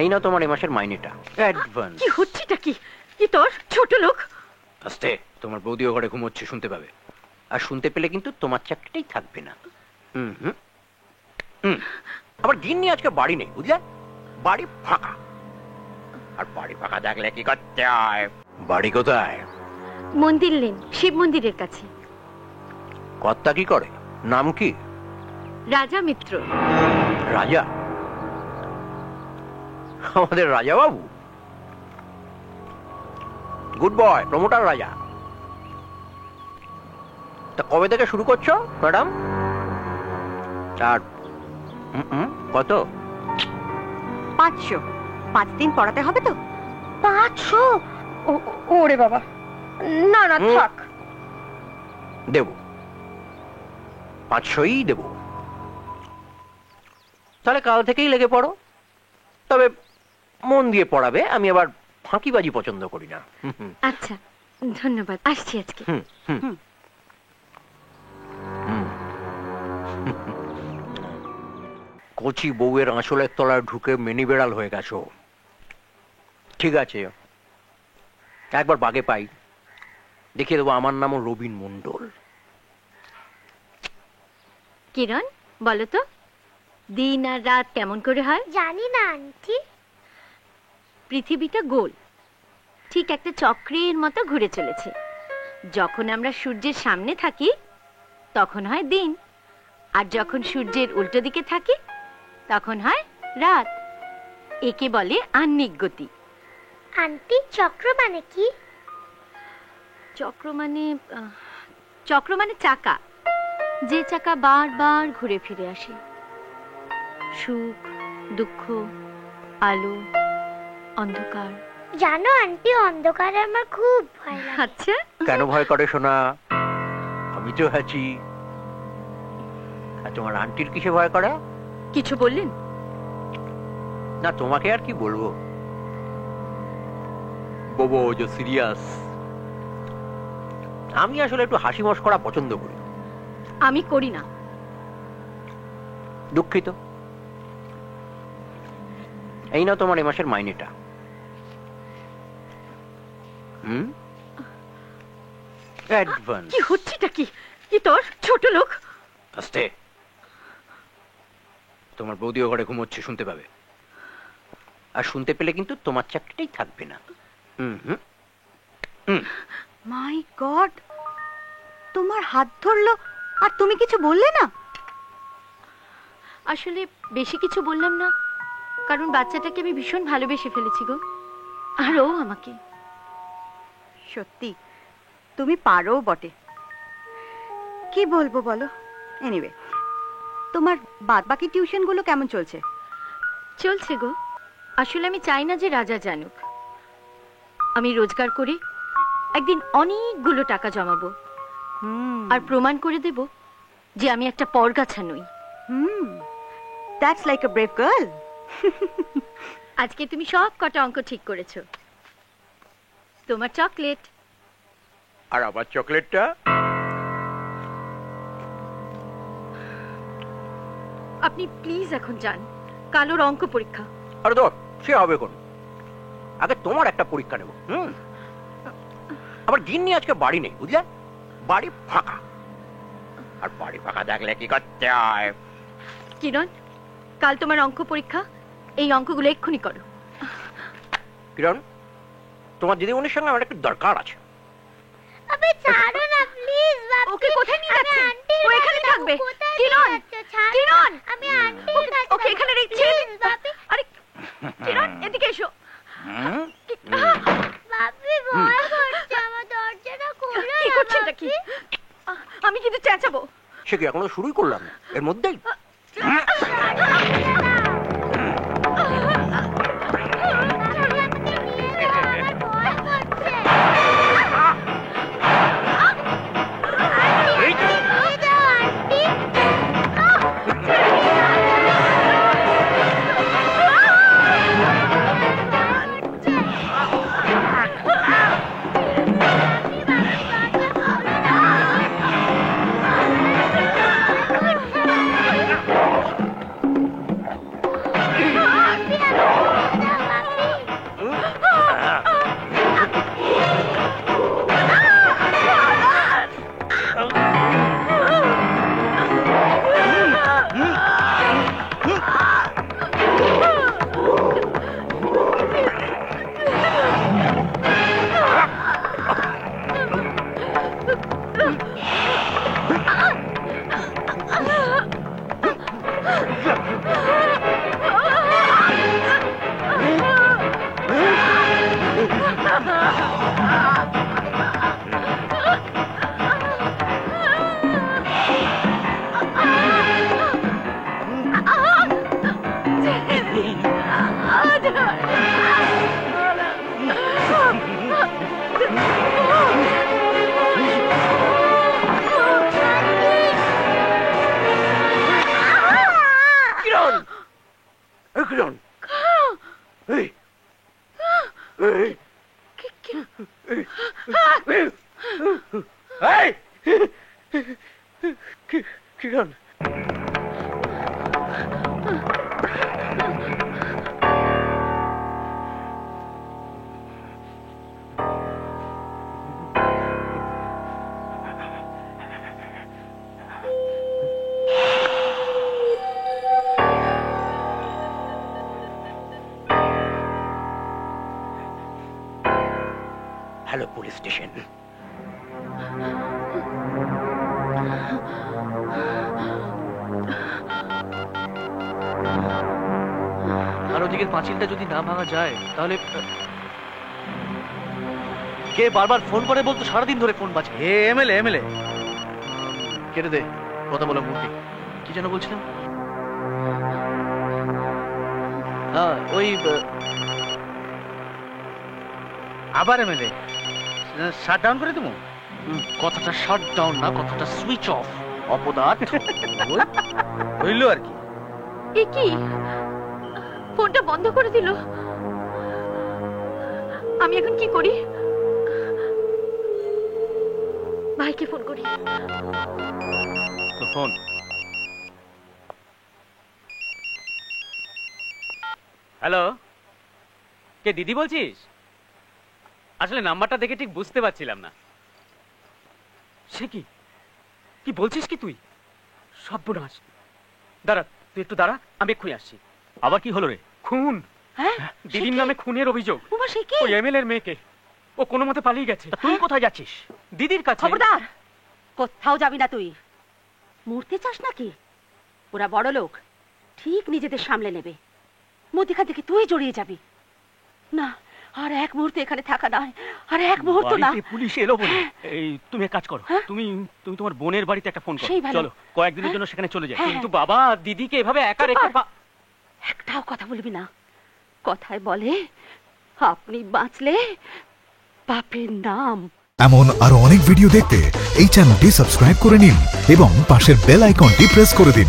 এই না তোমার এই মাসের মাইনেটা অ্যাডভান্স। কি হচ্ছেটা কি? কি তোর ছোট লোক? আস্তে, তোমার বৌদিও ঘরে ঘুমোচ্ছে, শুনতে পাবে। আর শুনতে পেলে কিন্তু তোমার চাকরিটাই থাকবে না। আবার গিন্নি আজকে বাড়ি নেই, বুঝলে? বাড়ি ফাঁকা। আর বাড়ি ফাঁকা দেখলে কি করতে হয়? বাড়ি কোথায়? মন্দির লেন, শিব মন্দিরের কাছে। কর্তা কি করে? নাম কি? রাজা মিত্র। রাজা? আমাদের Raja Babu? Good boy, promoter রাজা। তা কবে থেকে শুরু করছো ম্যাডাম? আর কত? 500। 5 দিন পড়াতে হবে তো? 500? ওরে বাবা, না না থাক। দেব, 500ই দেব। তাহলে কাল থেকেই লেগে পড়ো। তবে মন দিয়ে পড়াবে, আমি আবার ফাঁকিবাজি পছন্দ করি না। আচ্ছা, ধন্যবাদ, আসছি আজকে। কচি বউয়ের আঁচলের তলায় ঢুকে মিনি বেড়াল হয়ে গেছো। ঠিক আছে, একবার বাগে পাই, দেখিয়ে দেবো আমার নামও রবীন মণ্ডল। কিরণ, বলো তো, দিন আর রাত কেমন করে হয়? জানি না আন্টি। পৃথিবীটা গোল, ঠিক একটা চক্রের মতো ঘুরে চলেছে। যখন আমরা সূর্যের সামনে থাকি তখন হয় দিন, আর যখন সূর্যের উল্টো দিকে থাকি তখন হয় রাত। একে বলে আহ্নিক গতি। আন্টি, চক্র মানে কি? চক্র মানে চাকা, যে চাকা বারবার ঘুরে ফিরে আসে। সুখ, দুঃখ, আলো, অন্ধকার। জানো আন্টি, অন্ধকারে আমার খুব ভয় লাগে। আচ্ছা, কেন ভয় করে শোনা? আমি তো আছি। আর তোমার আন্টির কিসে ভয় করে? কিছু বললেন না, তোমাকে আর কি বলবো, ববো যে সিরিয়াস। আমি আসলে একটু হাসি মশকরা পছন্দ করি। আমি করি না। দুঃখিত। এই না তোমার এই মাসের মাইনেটা। অ্যাডভান্স। কি হচ্ছেটা কি? কি তোর ছোট লোক? আস্তে, তোমার বৌদিও ঘরে ঘুমোচ্ছে, শুনতে পাবে। আর শুনতে পেলে কিন্তু তোমার চাকরিটাই থাকবে না। মাই গড, তোমার হাত ধরলো আর তুমি কিছু বললে না? আসলে বেশি কিছু বললাম না, কারণ বাচ্চাটাকে আমি ভীষণ ভালোবেসে ফেলেছি গো, আর ও আমাকে। সত্যি তুমি পারো বটে। কি বলবো বলো। এনিওয়ে, তোমার বাদবাকি টিউশনগুলো কেমন চলছে? চলছে গো। আসলে আমি চাই না যে রাজা জানুক। আমি রোজগার করে একদিন অনেকগুলো টাকা জমাবো, আর প্রমাণ করে দেব যে আমি একটা পরগাছা নই। That's like a brave girl. আজকে তুমি সব কটা অঙ্ক ঠিক করেছো। তোমার চকলেট। আর আবার চকলেটটা? আপনি প্লিজ এখন যান, কালোর অঙ্ক পরীক্ষা। আরে তো সে হবে কোন, আগে তোমার একটা পরীক্ষা নেব। আবার গিন্নি আজকে বাড়ি নেই, বুঝলে? বাড়ি ফাঁকা। আর বাড়ি ফাঁকা দেখলে কি করতে হয়? কিরণ, কাল তোমার অঙ্ক পরীক্ষা, এই অঙ্কগুলো এক্ষুনি করো। কিরণ, তোমার দিদিমণির সঙ্গে আমার একটু দরকার আছে। আবে ছাড়ো না প্লিজ বাপি। ওকে কোথায় নিয়ে যাচ্ছেন? আন্টির ও এখানে কাছে থাকবে। যাবো। কোথায় কিরণ, নিয়ে যাচ্ছো? ছাড়ো কিরণ, না। আমি আন্টির কাছে ওকে যাবো। এখানে রেখে। প্লিজ বাপি। আরে কিরণ, এদিকে এসো। বাপি ভয় করছে, আমার দরজাটা খোলো। কি করছেন নাকি? আমি কিন্তু চেঁচাবো। সে কি এখনো শুরুই করলাম এর মধ্যেই? কিরণ এই এই কিরণ হ্যালো পুলিশ স্টেশন। আর ওদিকের পাঁচিলটা যদি না ভাঙা যায় তাহলে কে বারবার ফোন করে বলতো সারাদিন ধরে ফোন বাজে। এমএলএ কেটে দে, কথা বলা মুরগি। কি যেন বলছিলাম? হ্যাঁ ওই আবার এমএলএ শাট ডাউন করে দেবো। কথাটা শাট ডাউন না, কথাটা সুইচ অফ। অপদার্থ। হইল আর কি। এ কি, ফোনটা বন্ধ করে দিল। আমি এখন কি করি? ভাইকে ফোন করি। ফোন হ্যালো, কে দিদি বলছিস? আসলে নাম্বারটা দেখে ঠিক বুঝতে পারছিলাম না। সে কি, কি বলছিস কি তুই? সর্বনাশ! দাঁড়া, তুই একটু দাঁড়া, আমি এক্ষুনি আসছি। আবার কি হলো রে? খুন! হ্যাঁ, দিদির নামে খুনের অভিযোগ। উমা, সে কি? ওই এমএলএর মেয়েকে। ও কোনো মতে পালিয়ে গেছে। তুই কোথায় যাচ্ছিস? দিদির কাছে। খবরদার, কোথাও যাবি না তুই। মরতে চাস নাকি? ওরা বড় লোক, ঠিক নিজেদের সামলে নেবে। মধ্যখান থেকে তুই জড়িয়ে যাবি না। আর এক মুহূর্তে এখানে থাকা নয়, আর এক মুহূর্ত না। বাড়িতে পুলিশ এলো বলে এই তুমি এক কাজ করো, হ্যাঁ? তুমি তুমি তোমার বোনের বাড়িতে একটা ফোন করো। সেই ভালো। চলো কয়েকদিনের জন্য সেখানে চলে যাই। হ্যাঁ। কিন্তু বাবা, দিদিকে এভাবে একা রেখে একটাও কথা বলবি না। কথায় বলে, আপনি বাঁচলে পাপের নাম। এমন আরো অনেক ভিডিও দেখতে এই চ্যানেলটি সাবস্ক্রাইব করে নিন এবং পাশের বেল আইকনটি প্রেস করে দিন।